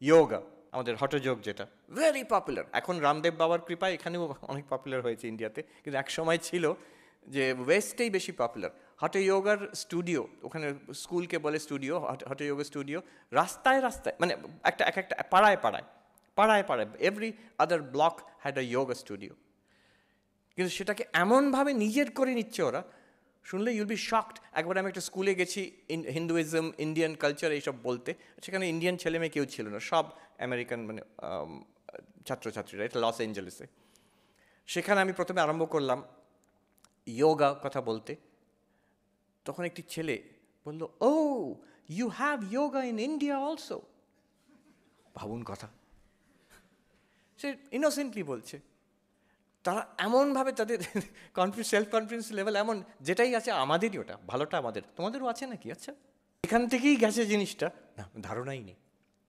যোগা, আমাদের হঠযোগ, যেটা very popular. এখন রামদেব বাবার কৃপায় এখানেও অনেক পপুলার হয়েছে ইন্ডিয়াতে, কিন্তু এক সময় ছিল যে ওয়েস্টেই বেশি পপুলার। হঠযোগার স্টুডিও, ওখানে স্কুলকে বলে স্টুডিও, হঠযোগা স্টুডিও রাস্তায় রাস্তায়, মানে একটা পাড়ায় পাড়ায় পাড়ায় পাড়ায়, every other block had a yoga studio. কিন্তু সেটাকে এমনভাবে নিজের করে নিচ্ছে ওরা, শুনলে ইউল বি শকড। একবার আমি একটা স্কুলে গেছি, হিন্দুইজম, ইন্ডিয়ান কালচার এইসব বলতে, সেখানে ইন্ডিয়ান ছেলে মেয়ে কেউ ছিল না, সব আমেরিকান, মানে ছাত্রছাত্রীরা, এটা লস অ্যাঞ্জেলেসে। সেখানে আমি প্রথমে আরম্ভ করলাম যোগা কথা বলতে, তখন একটি ছেলে বলল, oh you have yoga in India also. ভাবুন কথা, সে ইনোসেন্টলি বলছে। তারা এমনভাবে তাদের সেলফ কনফিডেন্স লেভেল এমন, যেটাই আছে আমাদেরই, ওটা ভালোটা আমাদের, তোমাদেরও আছে নাকি? আচ্ছা, এখান থেকেই গেছে জিনিসটা, না ধারণাই নেই।